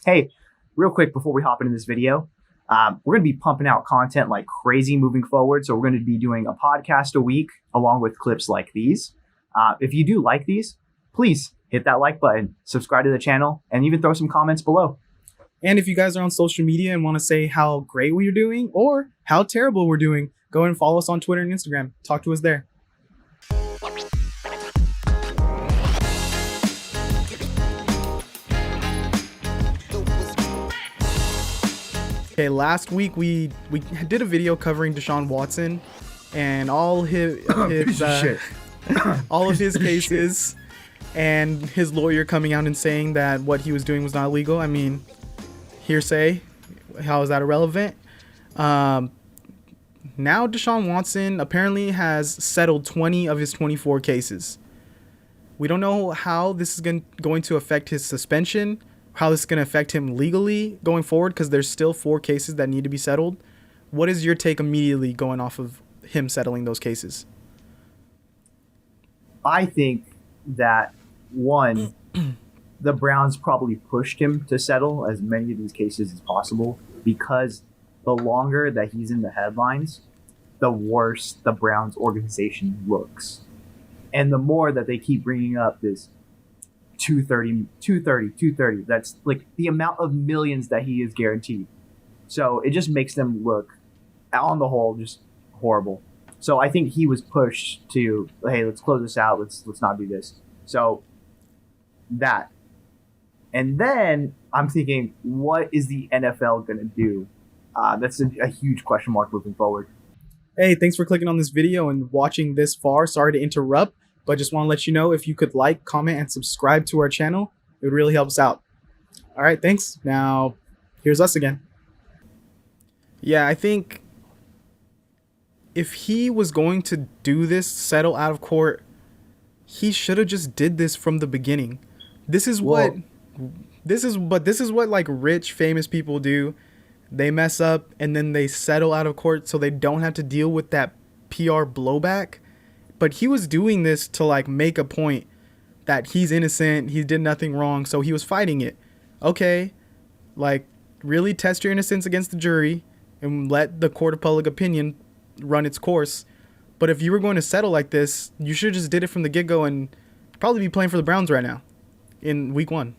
Hey, real quick before we hop into this video, we're going to be pumping out content like crazy moving forward. So we're going to be doing a podcast a week along with clips like these. If you do like these, please hit that like button, subscribe to the channel, and even throw some comments below. And if you guys are on social media and want to say how great we're doing or how terrible we're doing, go and follow us on Twitter and Instagram. Talk to us there. Okay, last week we did a video covering Deshaun Watson and all his all of his cases and his lawyer coming out and saying that what he was doing was not illegal. I mean, hearsay. How is that irrelevant? Now Deshaun Watson apparently has settled 20 of his 24 cases. We don't know how this is going to affect his suspension, how this is going to affect him legally going forward, because there's still 4 cases that need to be settled. What is your take immediately going off of him settling those cases? I think that, one, the Browns probably pushed him to settle as many of these cases as possible because the longer that he's in the headlines, the worse the Browns organization looks. And the more that they keep bringing up this 230, that's like the amount of millions that he is guaranteed. So it just makes them look, on the whole, just horrible. So I think he was pushed to, hey, let's close this out. Let's not do this. So that. And then I'm thinking, what is the NFL going to do? That's a huge question mark moving forward. Hey, thanks for clicking on this video and watching this far. Sorry to interrupt, but just want to let you know if you could like, comment, and subscribe to our channel, it would really help us out. All right, thanks. Now, here's us again. Yeah, I think if he was going to do this, settle out of court, he should have just did this from the beginning. This is what like rich, famous people do. They mess up and then they settle out of court so they don't have to deal with that PR blowback. But he was doing this to like make a point that he's innocent, he did nothing wrong, so he was fighting it. Okay, like really test your innocence against the jury and let the court of public opinion run its course. But if you were going to settle like this, you should have just did it from the get-go and probably be playing for the Browns right now in week 1.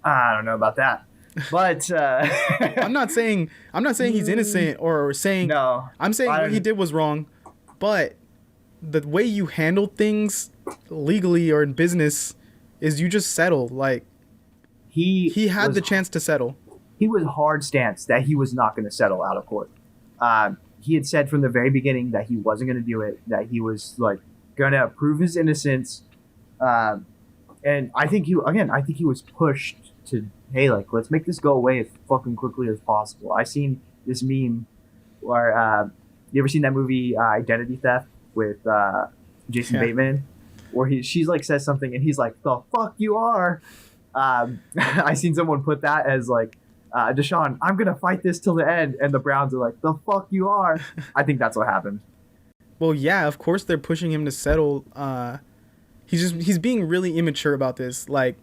I don't know about that. But I'm not saying he's innocent or saying no. I'm saying what he did was wrong, but the way you handle things legally or in business is you just settle. Like he had the chance to settle. He was hard stance that he was not going to settle out of court. He had said from the very beginning that he wasn't going to do it, that he was like going to prove his innocence. And I think he was pushed to, hey, like, let's make this go away as fucking quickly as possible. I seen this meme where, you ever seen that movie Identity Theft with Jason Bateman, where she's like says something and he's like, the fuck you are. I seen someone put that as like, Deshaun, I'm gonna fight this till the end, and the Browns are like, the fuck you are. I think that's what happened. Well, yeah, of course they're pushing him to settle. He's being really immature about this. Like,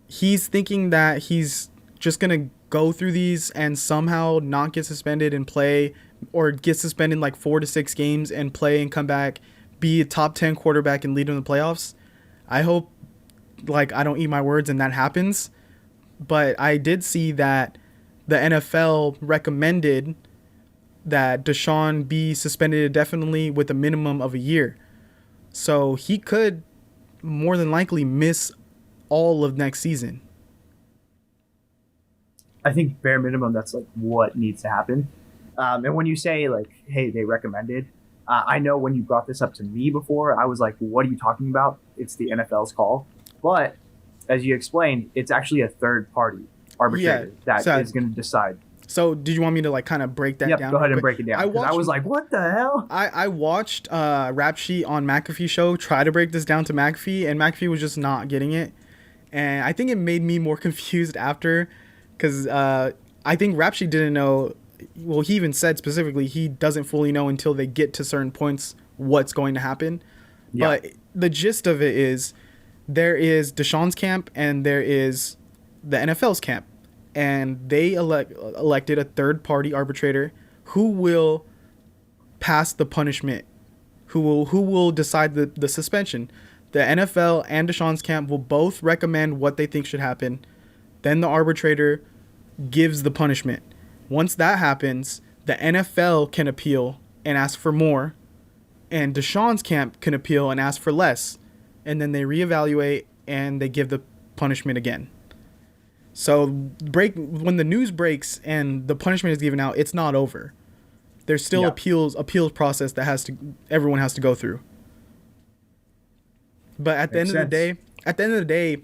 he's thinking that he's just going to go through these and somehow not get suspended and play, or get suspended like 4 to 6 games and play and come back, be a top 10 quarterback and lead in the playoffs. I hope, like, I don't eat my words and that happens. But I did see that the NFL recommended that Deshaun be suspended indefinitely with a minimum of a year. So he could more than likely miss all of next season. I think bare minimum, that's like what needs to happen. And when you say like, hey, they recommended, I know when you brought this up to me before, I was like, what are you talking about? It's the NFL's call. But as you explained, it's actually a third party arbitrator that is going to decide. So did you want me to like kind of break that down? Go ahead and break it down. I was like, what the hell? I watched Rap Sheet on McAfee show try to break this down to McAfee, and McAfee was just not getting it. And I think it made me more confused after, because I think Rap Sheet didn't know. Well, he even said specifically he doesn't fully know until they get to certain points what's going to happen. Yeah. But the gist of it is there is Deshaun's camp and there is the NFL's camp. and they elected a third-party arbitrator who will pass the punishment, who will decide the suspension. The NFL and Deshaun's camp will both recommend what they think should happen. Then the arbitrator gives the punishment. Once that happens, the NFL can appeal and ask for more, and Deshaun's camp can appeal and ask for less. And then they reevaluate and they give the punishment again. So when the news breaks and the punishment is given out, it's not over. There's still appeals process that everyone has to go through. But at the end of the day,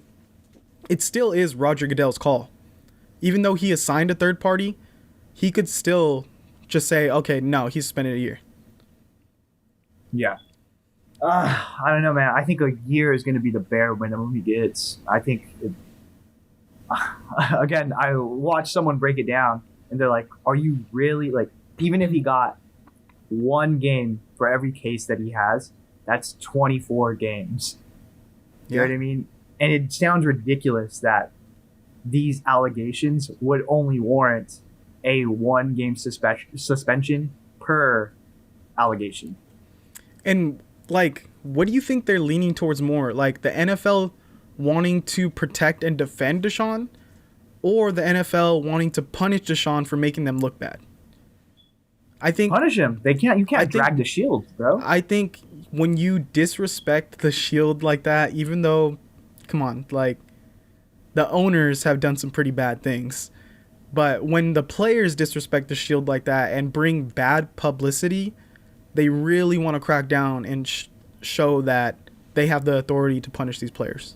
it still is Roger Goodell's call. Even though he assigned a third party, he could still just say, okay, no, he's suspended a year. Yeah. I don't know, man. I think a year is going to be the bare minimum he gets. I think, again, I watched someone break it down, and they're like, are you really, like, even if he got one game for every case that he has, that's 24 games. You know what I mean? And it sounds ridiculous that these allegations would only warrant a 1-game suspension per allegation. And, like, what do you think they're leaning towards more? Like, the NFL wanting to protect and defend Deshaun, or the NFL wanting to punish Deshaun for making them look bad? I think punish him. You can't drag the shield, bro. I think when you disrespect the shield like that, even though, come on, like, the owners have done some pretty bad things, but when the players disrespect the shield like that and bring bad publicity, they really want to crack down and show that they have the authority to punish these players.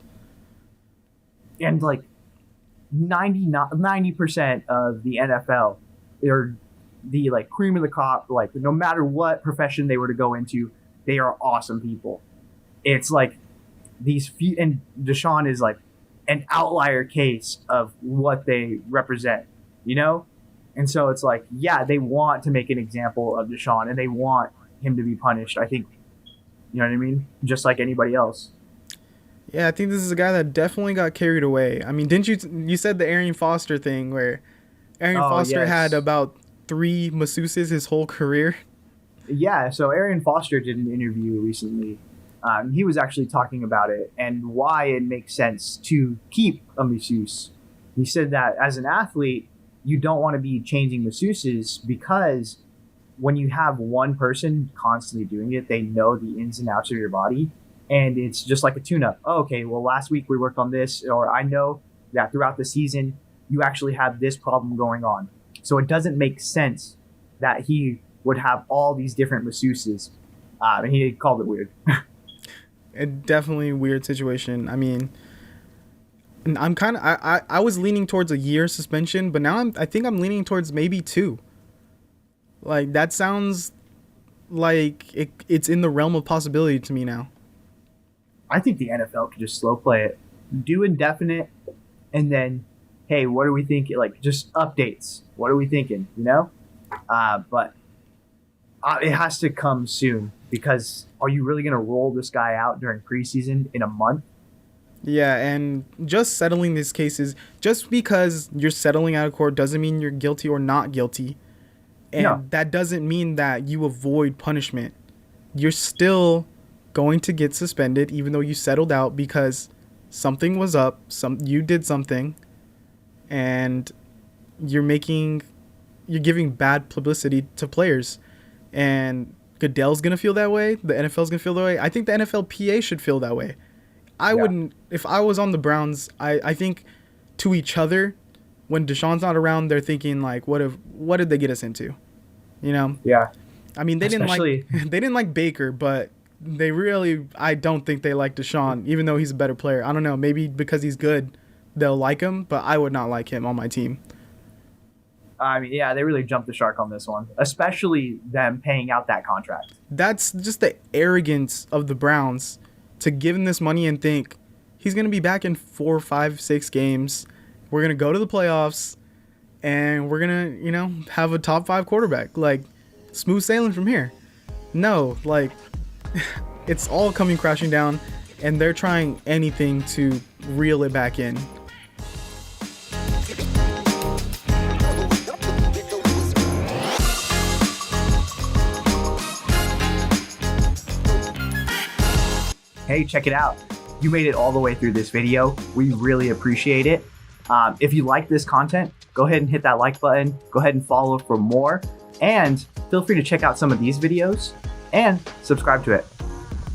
And like 90% of the NFL, they're the like cream of the crop. Like no matter what profession they were to go into, they are awesome people. It's like these few, and Deshaun is like an outlier case of what they represent, you know? And so it's like, yeah, they want to make an example of Deshaun and they want him to be punished. I think, you know what I mean? Just like anybody else. Yeah, I think this is a guy that definitely got carried away. I mean, didn't you said the Arian Foster thing where Arian Foster had about 3 masseuses his whole career? Yeah, so Arian Foster did an interview recently. He was actually talking about it and why it makes sense to keep a masseuse. He said that as an athlete, you don't want to be changing masseuses because when you have one person constantly doing it, they know the ins and outs of your body. And it's just like a tune-up. Oh, okay, well, last week we worked on this, or I know that throughout the season, you actually have this problem going on. So it doesn't make sense that he would have all these different masseuses. And he called it weird. Definitely a weird situation. I mean, I'm kind of, I was leaning towards a year suspension, but now I think I'm leaning towards maybe 2. Like, that sounds like it's in the realm of possibility to me now. I think the NFL could just slow play it, do indefinite, and then, hey, what are we thinking? Like, just updates. What are we thinking? You know? But it has to come soon because are you really going to roll this guy out during preseason in a month? Yeah, and just settling these cases, just because you're settling out of court doesn't mean you're guilty or not guilty. And that doesn't mean that you avoid punishment. You're still going to get suspended even though you settled out because something was up, you did something, and you're giving bad publicity to players. And Goodell's going to feel that way. The NFL's going to feel that way. I think the NFLPA should feel that way. I wouldn't, if I was on the Browns, I think to each other, when Deshaun's not around, they're thinking like, what did they get us into? You know? Yeah. I mean, they didn't like Baker, but I don't think they like Deshaun, even though he's a better player. I don't know, maybe because he's good, they'll like him, but I would not like him on my team. I mean, yeah, they really jumped the shark on this one, especially them paying out that contract. That's just the arrogance of the Browns to give him this money and think he's going to be back in 4, 5, 6 games. We're going to go to the playoffs and we're going to, have a top 5 quarterback. Like, smooth sailing from here. No, like, it's all coming crashing down and they're trying anything to reel it back in. hey, check it out. You made it all the way through this video. We really appreciate it. If you like this content, go ahead and hit that like button. Go ahead and follow for more. And feel free to check out some of these videos and subscribe to it.